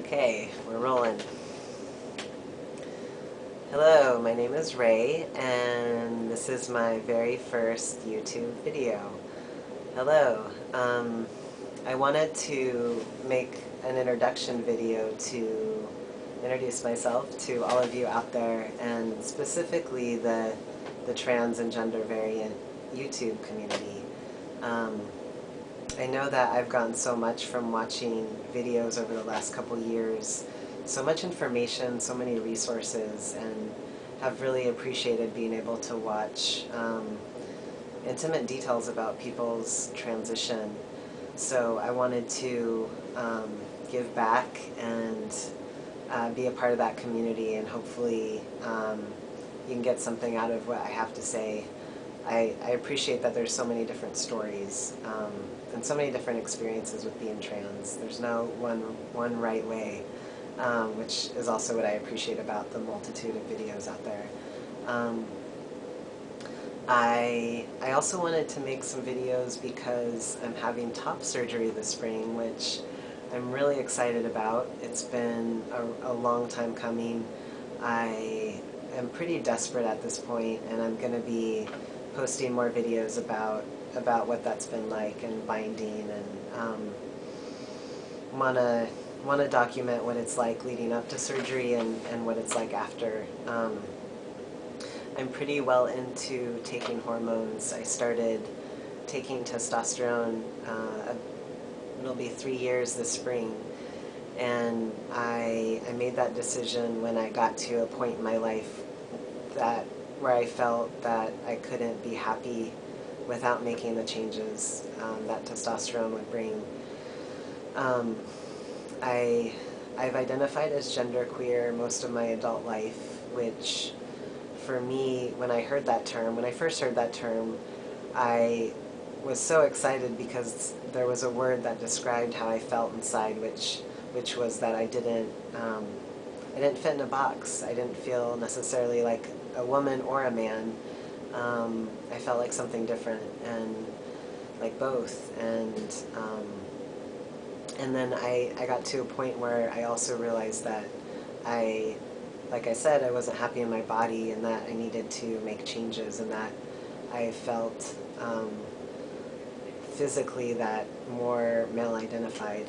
Okay, we're rolling. Hello, my name is Ray, and this is my very first YouTube video. Hello. I wanted to make an introduction video to introduce myself to all of you out there, and specifically the trans and gender variant YouTube community. I know that I've gotten so much from watching videos over the last couple years, so much information, so many resources, and have really appreciated being able to watch intimate details about people's transition. So I wanted to give back and be a part of that community, and hopefully you can get something out of what I have to say. I appreciate that there's so many different stories and so many different experiences with being trans. There's no one right way, which is also what I appreciate about the multitude of videos out there. I also wanted to make some videos because I'm having top surgery this spring, which I'm really excited about. It's been a long time coming. I am pretty desperate at this point, and I'm going to be posting more videos about what that's been like, and binding, and want to document what it's like leading up to surgery and what it's like after. I'm pretty well into taking hormones. I started taking testosterone, it'll be 3 years this spring, and I made that decision when I got to a point in my life where I felt that I couldn't be happy without making the changes that testosterone would bring. I've identified as genderqueer most of my adult life, which for me, when I first heard that term, I was so excited because there was a word that described how I felt inside, which was that I didn't fit in a box. I didn't feel necessarily like a woman or a man. I felt like something different, and like both. And then I got to a point where I also realized that like I said, I wasn't happy in my body, and that I needed to make changes, and that I felt physically that more male identified.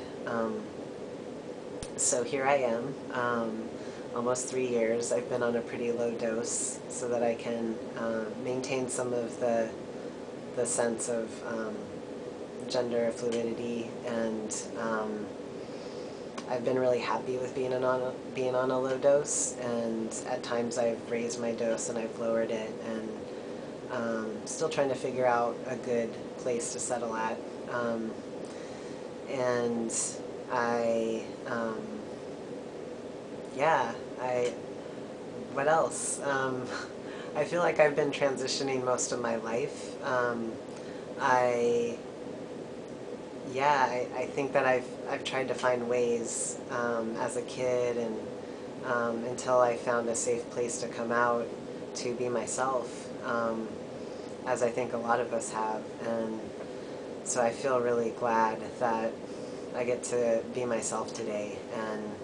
So here I am, almost 3 years. I've been on a pretty low dose so that I can maintain some of the sense of gender fluidity, and I've been really happy with being on a low dose, and at times I've raised my dose and I've lowered it, and still trying to figure out a good place to settle at. And what else? I feel like I've been transitioning most of my life. I think that I've tried to find ways as a kid, and until I found a safe place to come out to be myself, as I think a lot of us have. And so I feel really glad that I get to be myself today. And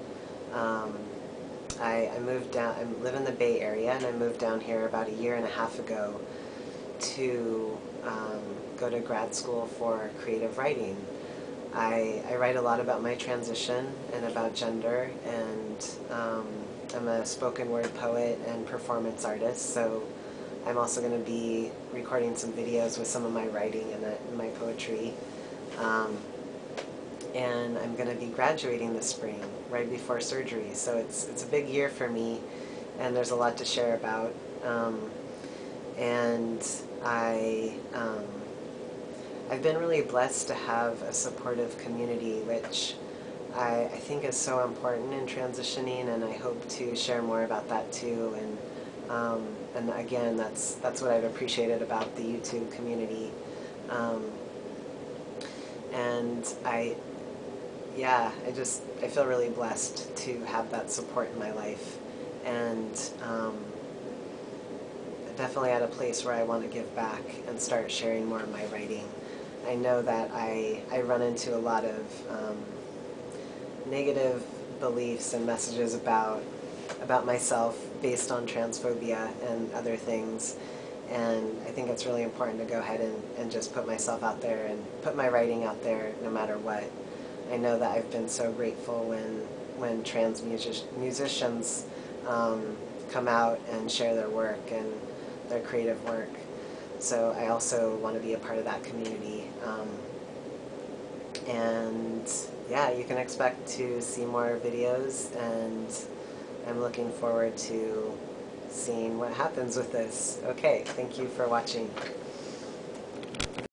I moved down. I live in the Bay Area, and I moved down here about 1.5 years ago to go to grad school for creative writing. I write a lot about my transition and about gender, and I'm a spoken word poet and performance artist, so I'm also going to be recording some videos with some of my writing and my poetry. And I'm going to be graduating this spring, right before surgery, so it's a big year for me, and there's a lot to share about. And I've been really blessed to have a supportive community, which I think is so important in transitioning, and I hope to share more about that too. And again, that's what I've appreciated about the YouTube community. And I feel really blessed to have that support in my life, and definitely at a place where I want to give back and start sharing more of my writing. I know that I run into a lot of negative beliefs and messages about myself based on transphobia and other things. And I think it's really important to go ahead and just put myself out there and put my writing out there no matter what. I know that I've been so grateful when trans musicians come out and share their work and their creative work. So I also want to be a part of that community. And yeah, you can expect to see more videos, and I'm looking forward to seeing what happens with this. Okay, thank you for watching.